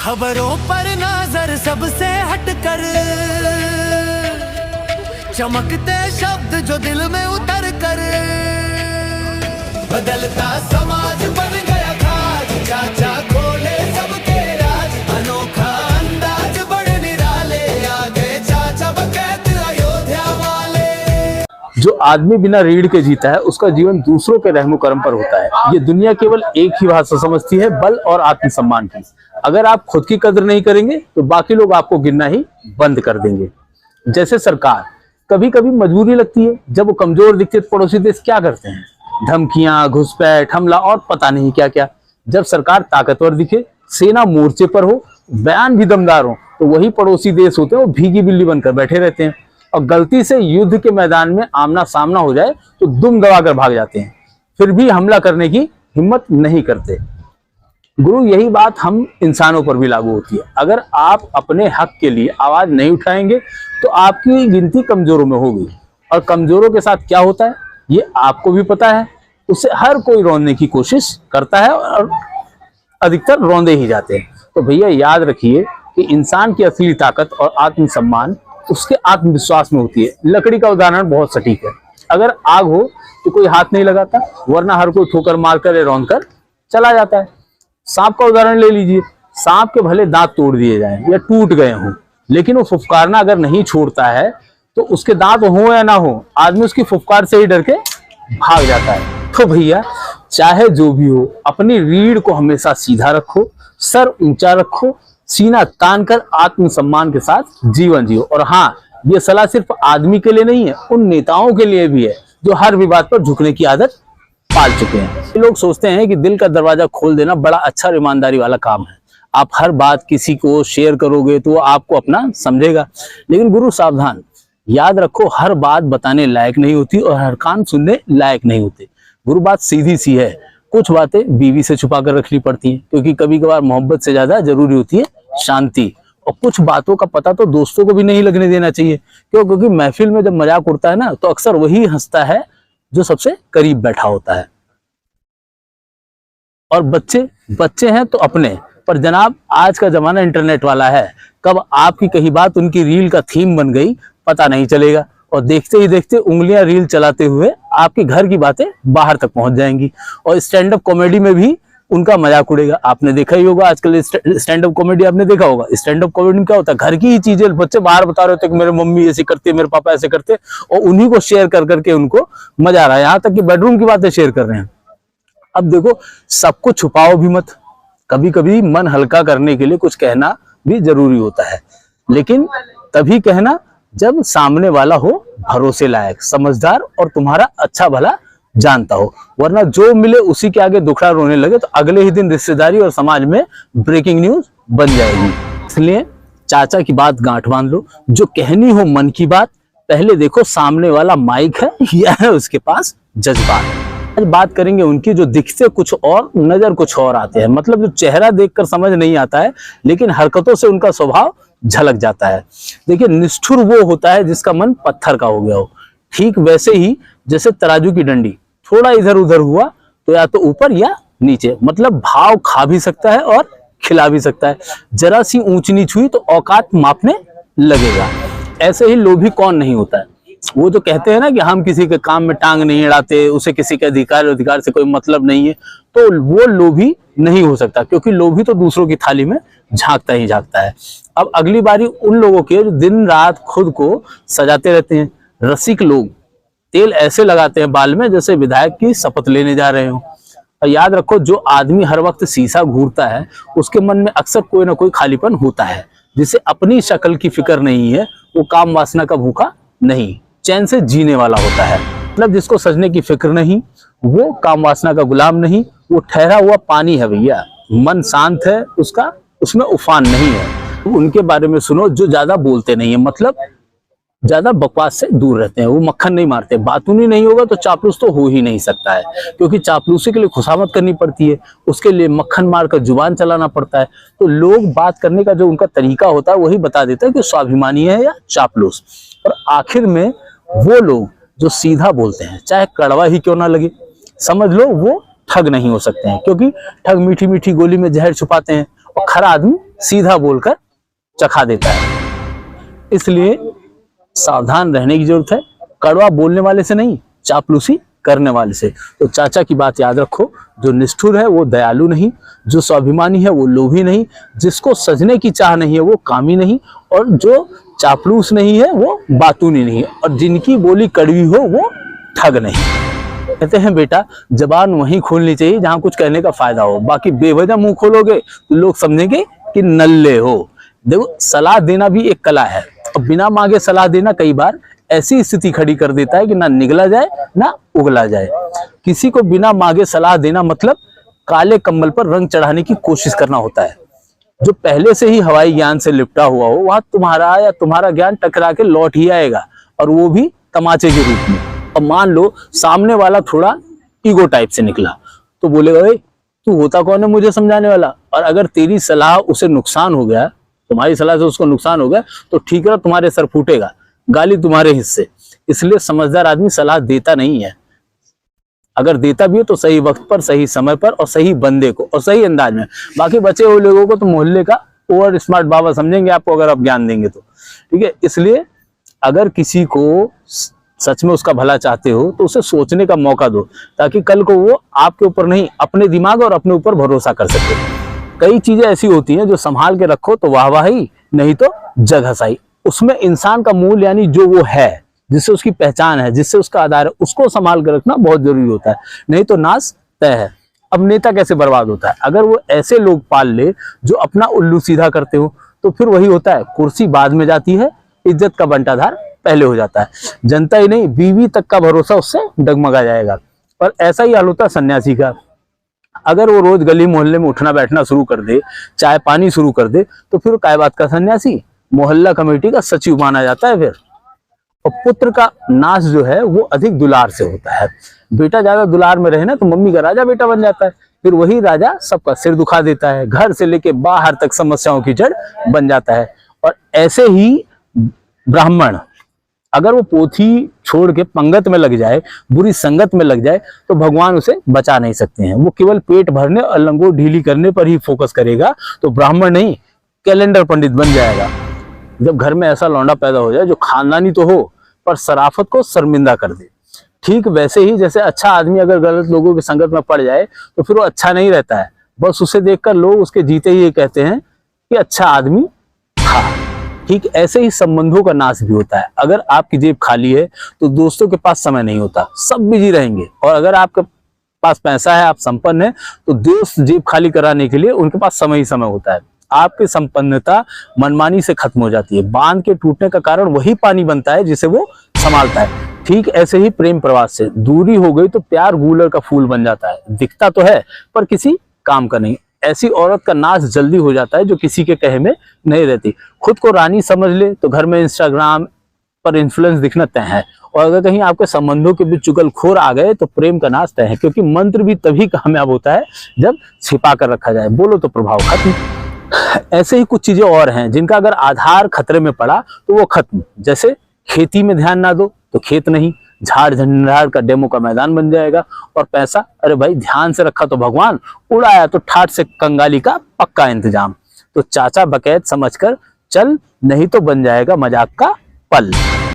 खबरों पर नजर सबसे हटकर, चमकते शब्द जो दिल में उतर कर, बदलता समाज बन गया खाज, चाचा खोले सबके राज, अनोखा अंदाज बड़े निराले, आ गए चाचा बकैत अयोध्या वाले। जो आदमी बिना रीढ़ के जीता है उसका जीवन दूसरों के रहमो करम पर होता है। ये दुनिया केवल एक ही भाषा समझती है, बल और आत्मसम्मान की। अगर आप खुद की कदर नहीं करेंगे तो बाकी लोग आपको गिनना ही बंद कर देंगे। जैसे सरकार कभी कभी मजबूरी लगती है, जब वो कमजोर दिखते तो पड़ोसी देश क्या करते हैं, धमकियां, घुसपैठ, हमला और पता नहीं क्या क्या। जब सरकार ताकतवर दिखे, सेना मोर्चे पर हो, बयान भी दमदार हो, तो वही पड़ोसी देश होते हैं वो भीगी बिल्ली बनकर बैठे रहते हैं। और गलती से युद्ध के मैदान में आमना सामना हो जाए तो दुम दबाकर भाग जाते हैं, फिर भी हमला करने की हिम्मत नहीं करते। गुरु, यही बात हम इंसानों पर भी लागू होती है। अगर आप अपने हक के लिए आवाज नहीं उठाएंगे तो आपकी गिनती कमजोरों में होगी, और कमजोरों के साथ क्या होता है ये आपको भी पता है। उससे हर कोई रोंदने की कोशिश करता है और अधिकतर रोंदे ही जाते हैं। तो भैया याद रखिए कि इंसान की असली ताकत और आत्मसम्मान उसके आत्मविश्वास में होती है। लकड़ी का उदाहरण बहुत सटीक है। अगर आग हो तो कोई हाथ नहीं लगाता, वरना हर कोई ठोकर मारकर या रौंद कर चला जाता है। सांप का उदाहरण ले लीजिए। सांप के भले दांत तोड़ दिए जाएं या टूट गए हों, लेकिन वो फुफकारना अगर नहीं छोड़ता है तो उसके दांत हो या ना हो, आदमी उसकी फुफकार से ही डर के भाग जाता है। तो भैया चाहे जो भी हो, अपनी रीढ़ को हमेशा सीधा रखो, सर ऊंचा रखो, सीना तान कर आत्मसम्मान के साथ जीवन जियो। और हाँ, ये सलाह सिर्फ आदमी के लिए नहीं है, उन नेताओं के लिए भी है जो हर विवाद पर झुकने की आदत पाल चुके हैं। लोग सोचते हैं कि दिल का दरवाजा खोल देना बड़ा अच्छा और ईमानदारी वाला काम है। आप हर बात किसी को शेयर करोगे तो वो आपको अपना समझेगा, लेकिन गुरु सावधान, याद रखो हर बात बताने लायक नहीं होती और हर कान सुनने लायक नहीं होते। गुरु, बात सीधी सी है, कुछ बातें बीवी से छुपा कर रखनी पड़ती हैं, क्योंकि कभी कभार मोहब्बत से ज्यादा जरूरी होती है शांति। और कुछ बातों का पता तो दोस्तों को भी नहीं लगने देना चाहिए। क्यों? क्योंकि महफिल में जब मजाक उड़ता है ना, तो अक्सर वही हंसता है जो सबसे करीब बैठा होता है। और बच्चे हैं तो अपने, पर जनाब आज का जमाना इंटरनेट वाला है, कब आपकी कही बात उनकी रील का थीम बन गई पता नहीं चलेगा, और देखते ही देखते उंगलियां रील चलाते हुए आपके घर की बातें बाहर तक पहुंच जाएंगी। और स्टैंड अप कॉमेडी में भी उनका मजाक उड़ेगा। आपने देखा ही होगा आजकल स्टैंड अप कॉमेडी, आपने देखा होगा। स्टैंड अप कॉमेडी में क्या होता है, घर की ही चीजें बच्चे बाहर बता रहे होते कि मेरे मम्मी ऐसे करती है, मेरे पापा ऐसे करते, और उन्हीं को शेयर कर करके उनको मजा आ रहा है, यहाँ तक कि बेडरूम की बातें शेयर कर रहे हैं। अब देखो, सब कुछ छुपाओ भी मत। कभी कभी मन हल्का करने के लिए कुछ कहना भी जरूरी होता है, लेकिन तभी कहना जब सामने वाला हो भरोसे लायक, समझदार और तुम्हारा अच्छा भला जानता हो। वरना जो मिले उसी के आगे दुखड़ा रोने लगे तो अगले ही दिन रिश्तेदारी और समाज में ब्रेकिंग न्यूज बन जाएगी। इसलिए चाचा की बात गांठ बांध लो, जो कहनी हो मन की बात, पहले देखो सामने वाला माइक है या है उसके पास जज्बात। आज बात करेंगे उनकी जो दिखते कुछ और नजर कुछ और आते हैं, मतलब जो चेहरा देखकर समझ नहीं आता है, लेकिन हरकतों से उनका स्वभाव झलक जाता है। देखिए, निष्ठुर वो होता है जिसका मन पत्थर का हो गया हो। ठीक वैसे ही जैसे तराजू की डंडी थोड़ा इधर उधर हुआ तो या तो ऊपर या नीचे, मतलब भाव खा भी सकता है और खिला भी सकता है। जरा सी ऊंच नीच हुई तो औकात मापने लगेगा। ऐसे ही लोभी कौन नहीं होता है। वो जो कहते हैं ना कि हम किसी के काम में टांग नहीं अड़ाते, उसे किसी के अधिकार से कोई मतलब नहीं है, तो वो लोभी नहीं हो सकता, क्योंकि लोभी तो दूसरों की थाली में झांकता ही झांकता है। अब अगली बारी उन लोगों के जो दिन रात खुद को सजाते रहते हैं। रसिक लोग तेल ऐसे लगाते हैं बाल में जैसे विधायक की शपथ लेने जा रहे हो। और याद रखो, जो आदमी हर वक्त शीशा घूरता है उसके मन में अक्सर कोई ना कोई खालीपन होता है। जिसे अपनी शक्ल की फिक्र नहीं है वो काम वासना का भूखा नहीं, चैन से जीने वाला होता है। मतलब जिसको सजने की फिक्र नहीं वो काम वासना का गुलाम नहीं, वो ठहरा हुआ पानी है भैया। मन शांत है उसका, उसमें उफान नहीं है। उनके बारे में सुनो जो ज्यादा बोलते नहीं है, मतलब ज्यादा बकवास से दूर रहते हैं। वो मक्खन नहीं मारते। बातूनी नहीं होगा तो चापलूस तो हो ही नहीं सकता है, क्योंकि चापलूसी के लिए खुशामद करनी पड़ती है, उसके लिए मक्खन मारकर जुबान चलाना पड़ता है। तो लोग बात करने का जो उनका तरीका होता है वही बता देता है कि स्वाभिमानी है या चापलूस। और आखिर में वो लोग जो सीधा बोलते हैं, चाहे कड़वा ही क्यों ना लगे, समझ लो वो ठग नहीं हो सकते हैं, क्योंकि ठग मीठी मीठी गोली में जहर छुपाते हैं और खरा आदमी सीधा बोलकर चखा देता है। इसलिए सावधान रहने की जरूरत है, कड़वा बोलने वाले से नहीं, चापलूसी करने वाले से। तो चाचा की बात याद रखो, जो निष्ठुर है वो दयालु नहीं, जो स्वाभिमानी है वो लोभी नहीं, जिसको सजने की चाह नहीं है वो कामी नहीं, और जो चापलूस नहीं है वो बातूनी नहीं, और जिनकी बोली कड़वी हो वो ठग नहीं। कहते हैं बेटा, जबान वहीं खोलनी चाहिए जहां कुछ कहने का फायदा हो, बाकी बेवजह मुंह खोलोगे तो लोग समझेंगे कि नल्ले हो। देखो, सलाह देना भी एक कला है, और बिना मांगे सलाह देना कई बार ऐसी स्थिति खड़ी कर देता है कि ना निगला जाए ना उगला जाए। किसी को बिना मांगे सलाह देना मतलब काले कम्बल पर रंग चढ़ाने की कोशिश करना होता है। जो पहले से ही हवाई ज्ञान से लिपटा हुआ हो, वह तुम्हारा या तुम्हारा ज्ञान टकरा के लौट ही आएगा, और वो भी तमाचे के रूप में। और मान लो सामने वाला थोड़ा ईगो टाइप से निकला, तो बोलेगा, भाई तू होता कौन है मुझे समझाने वाला। और अगर तेरी सलाह उसे नुकसान हो गया, तुम्हारी सलाह से उसको नुकसान हो गया, तो ठीक है, तुम्हारे सर फूटेगा, गाली तुम्हारे हिस्से। इसलिए समझदार आदमी सलाह देता नहीं है। अगर देता भी है तो सही वक्त पर, सही समय पर, और सही बंदे को, और सही अंदाज में। बाकी बचे हुए लोगों को तो मोहल्ले का ओवर स्मार्ट बाबा समझेंगे आपको, अगर आप ज्ञान देंगे तो। ठीक है, इसलिए अगर किसी को सच में उसका भला चाहते हो तो उसे सोचने का मौका दो, ताकि कल को वो आपके ऊपर नहीं, अपने दिमाग और अपने ऊपर भरोसा कर सके। कई चीजें ऐसी होती हैं जो संभाल के रखो तो वाहवाही, नहीं तो जग हंसाई। उसमें इंसान का मूल यानी जो वो है, जिससे उसकी पहचान है, जिससे उसका आधार है, उसको संभाल कर रखना बहुत जरूरी होता है, नहीं तो नाश तय है। अब नेता कैसे बर्बाद होता है? अगर वो ऐसे लोग पाल ले जो अपना उल्लू सीधा करते हो, तो फिर वही होता है, कुर्सी बाद में जाती है, इज्जत का बंटाधार पहले हो जाता है। जनता ही नहीं, बीवी तक का भरोसा उससे डगमगा जाएगा। और ऐसा ही हाल होता है सन्यासी का। अगर वो रोज गली मोहल्ले में उठना बैठना शुरू कर दे, चाय पानी शुरू कर दे, तो फिर काय बात का सन्यासी, मोहल्ला कमेटी का सचिव माना जाता है फिर। और पुत्र का नाश जो है वो अधिक दुलार से होता है। बेटा ज्यादा दुलार में रहे ना तो मम्मी का राजा बेटा बन जाता है, फिर वही राजा सबका सिर दुखा देता है, घर से लेके बाहर तक समस्याओं की जड़ बन जाता है। और ऐसे ही ब्राह्मण अगर वो पोथी छोड़ के पंगत में लग जाए, बुरी संगत में लग जाए, तो भगवान उसे बचा नहीं सकते हैं। वो केवल पेट भरने और लंगोट ढीली करने पर ही फोकस करेगा, तो ब्राह्मण नहीं कैलेंडर पंडित बन जाएगा। जब घर में ऐसा लौंडा पैदा हो जाए जो खानदानी तो हो पर शराफत को शर्मिंदा कर दे। ठीक वैसे ही जैसे अच्छा आदमी अगर गलत लोगों की संगत में पड़ जाए तो फिर वो अच्छा नहीं रहता है, बस उसे देखकर लोग उसके जीते ही ये कहते हैं कि अच्छा आदमी था। ठीक ऐसे ही संबंधों का नाश भी होता है। अगर आपकी जेब खाली है तो दोस्तों के पास समय नहीं होता, सब बिजी रहेंगे। और अगर आपके पास पैसा है, आप संपन्न है, तो दोस्त जेब खाली कराने के लिए उनके पास समय ही समय होता है। आपकी संपन्नता मनमानी से खत्म हो जाती है। बांध के टूटने का कारण वही पानी बनता है जिसे वो संभालता है। ठीक ऐसे ही प्रेम प्रवास से दूरी हो गई तो प्यार गूलर का फूल बन जाता है, दिखता तो है पर किसी काम का नहीं। ऐसी औरत का नाश जल्दी हो जाता है जो किसी के कहे में नहीं रहती। खुद को रानी समझ ले तो घर में इंस्टाग्राम पर इन्फ्लुएंस दिखना तय है। और अगर कहीं आपके संबंधों के बीच चुगलखोर आ गए तो प्रेम का नाश तय है, क्योंकि मंत्र भी तभी कामयाब होता है जब छिपा कर रखा जाए, बोलो तो प्रभाव खत्म। ऐसे ही कुछ चीजें और हैं जिनका अगर आधार खतरे में पड़ा तो वो खत्म। जैसे खेती में ध्यान ना दो तो खेत नहीं, झाड़ झंझाड़ का डेमो का मैदान बन जाएगा। और पैसा, अरे भाई ध्यान से रखा तो भगवान, उड़ाया तो ठाठ से कंगाली का पक्का इंतजाम। तो चाचा बकैत समझकर चल, नहीं तो बन जाएगा मजाक का पल।